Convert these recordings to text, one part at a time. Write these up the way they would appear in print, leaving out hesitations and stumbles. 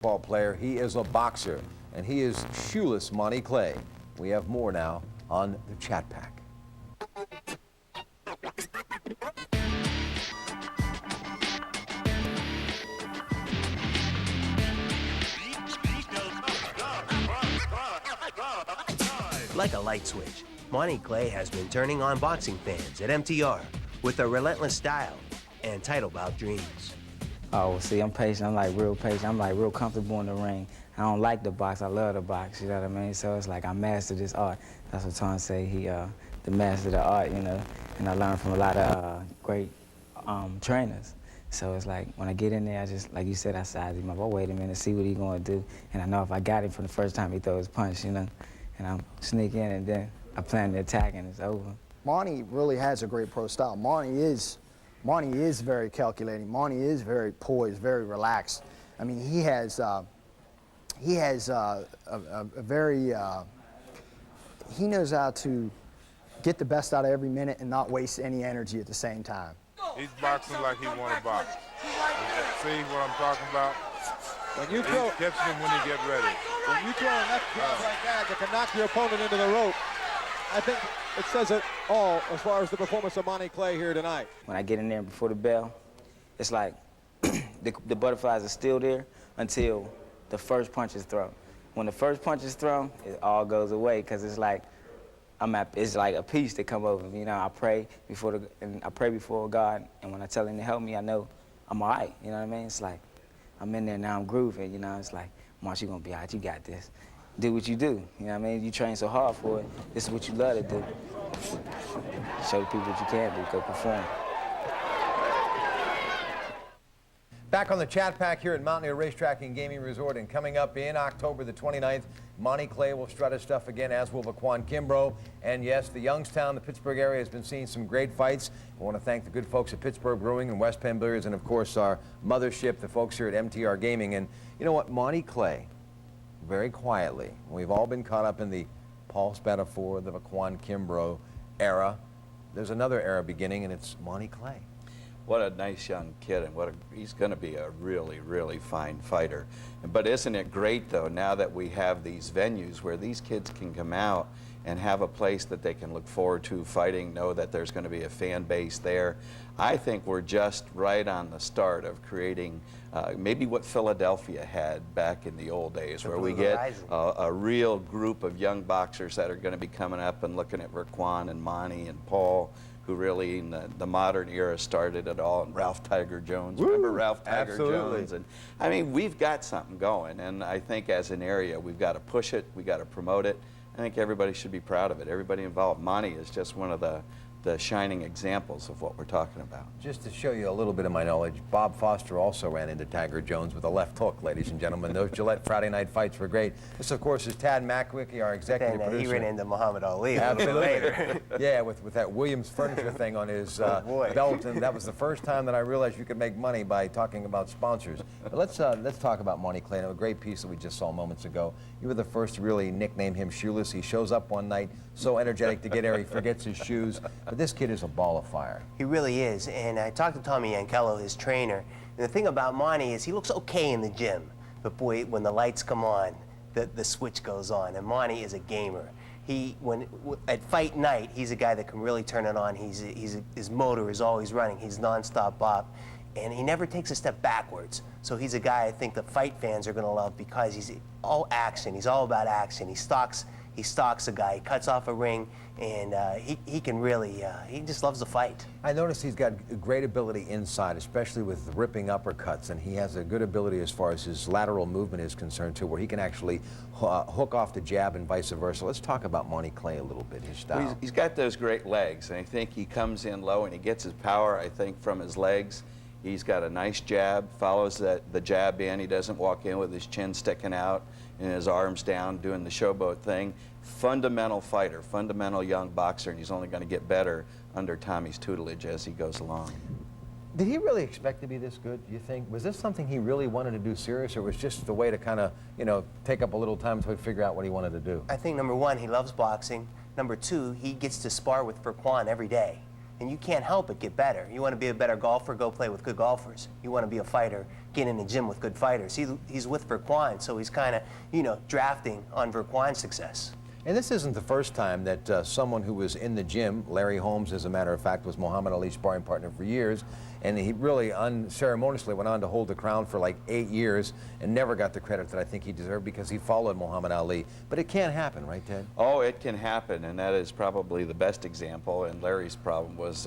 Ball player. He is a boxer, and he is shoeless Monty Clay. We have more now on the Chat Pack. Like a light switch, Monty Clay has been turning on boxing fans at MTR with a relentless style and title bout dreams. Oh, see, I'm patient. I'm like real patient. I'm like real comfortable in the ring. I don't like the box. I love the box. You know what I mean? So it's like I mastered this art. That's what Tom say. He the master of the art, you know. And I learned from a lot of great trainers. So it's like when I get in there, I just, like you said, I size him up. Oh, wait a minute, see what he gonna do. And I know if I got him from the first time he throws his punch, you know, and I'm sneak in and then I plan the attack and it's over. Monty really has a great pro style. Monty is very calculating. Monty is very poised, very relaxed. I mean, he has a very, he knows how to get the best out of every minute and not waste any energy at the same time. He's boxing like he want to box. See what I'm talking about? When you throw, He's catching him when he get ready. when you throw left kicks like that that can knock your opponent into the rope, I think it says it all as far as the performance of Monty Clay here tonight. When I get in there before the bell, it's like the butterflies are still there until the first punch is thrown. When the first punch is thrown, it all goes away because it's like it's like a peace that come over me. You know, I pray before God, and when I tell Him to help me, I know I'm all right. You know what I mean? It's like I'm in there now, I'm grooving. You know, it's like, Marsh, you're gonna be all right. You got this. Do what you do. You know what I mean? You train so hard for it. This is what you love to do. Show the people what you can do. Go perform. Back on the Chat Pack here at Mountaineer Racetrack and Gaming Resort, and coming up in October the 29th, Monty Clay will strut his stuff again, as will Vaquan Kimbrough. And yes, the Youngstown, the Pittsburgh area has been seeing some great fights. I want to thank the good folks at Pittsburgh Brewing and West Penn Billiards, and of course our mothership, the folks here at MTR Gaming. And you know what, Monty Clay, very quietly, we've all been caught up in the Paul Spadafore, the Vaquan Kimbrough era. There's another era beginning, and it's Monty Clay. What a nice young kid, and he's going to be a really, really fine fighter. But isn't it great, though, now that we have these venues where these kids can come out and have a place that they can look forward to fighting, know that there's going to be a fan base there. I think we're just right on the start of creating maybe what Philadelphia had back in the old days, where we get a real group of young boxers that are going to be coming up and looking at Vaquan and Monty and Paul, who really in the modern era started it all, and Ralph Tiger Jones. Woo! Remember Ralph Tiger Absolutely. Jones? And I mean, we've got something going, and I think as an area, we've got to push it, we've got to promote it. I think everybody should be proud of it. Everybody involved. Monty is just one of the shining examples of what we're talking about. Just to show you a little bit of my knowledge, Bob Foster also ran into Tiger Jones with a left hook, ladies and gentlemen. Those Gillette Friday night fights were great. This, of course, is Tad Mackwicki, our executive producer. He ran into Muhammad Ali a little bit later. Yeah, with that Williams Furniture thing on his belt, and that was the first time that I realized you could make money by talking about sponsors. But let's talk about Monty Clay. A great piece that we just saw moments ago. You were the first to really nickname him Shoeless. He shows up one night, so energetic to get there, he forgets his shoes. But this kid is a ball of fire. He really is, and I talked to Tommy Yankello, his trainer, and the thing about Monty is he looks okay in the gym, but boy, when the lights come on, the switch goes on, and Monty is a gamer. At fight night, he's a guy that can really turn it on. His motor is always running. He's nonstop bop, and he never takes a step backwards. So he's a guy I think the fight fans are going to love because he's all action. He's all about action. He stalks a guy. He cuts off a ring, and he can really, he just loves to fight. I noticed he's got great ability inside, especially with ripping uppercuts, and he has a good ability as far as his lateral movement is concerned, too, where he can actually hook off the jab and vice versa. Let's talk about Monty Clay a little bit, his style. Well, he's got those great legs, and I think he comes in low and he gets his power, I think, from his legs. He's got a nice jab, follows the jab in. He doesn't walk in with his chin sticking out and his arms down doing the showboat thing. Fundamental fighter, fundamental young boxer, and he's only going to get better under Tommy's tutelage as he goes along. Did he really expect to be this good, do you think? Was this something he really wanted to do serious, or was just the way to kind of, you know, take up a little time to figure out what he wanted to do? I think number one, he loves boxing. Number two, he gets to spar with Vaquan every day. And you can't help but get better. You want to be a better golfer, go play with good golfers. You want to be a fighter, get in the gym with good fighters. He's with Verquan, so he's kind of, you know, drafting on Verquan's success. And this isn't the first time that someone who was in the gym, Larry Holmes, as a matter of fact, was Muhammad Ali's sparring partner for years, and he really unceremoniously went on to hold the crown for like 8 years and never got the credit that I think he deserved because he followed Muhammad Ali. But it can happen, right, Ted? Oh, it can happen, and that is probably the best example. And Larry's problem was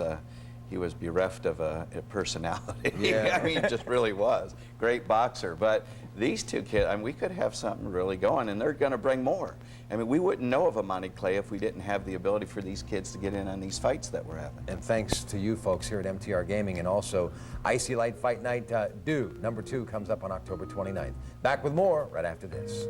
he was bereft of a personality. Yeah. I mean, just really was. Great boxer. But these two kids, I mean, we could have something really going, and they're going to bring more. I mean, we wouldn't know of Monty Clay if we didn't have the ability for these kids to get in on these fights that we're having. And thanks to you folks here at MTR Gaming, and also Icy Light Fight Night Due, #2 comes up on October 29th. Back with more right after this.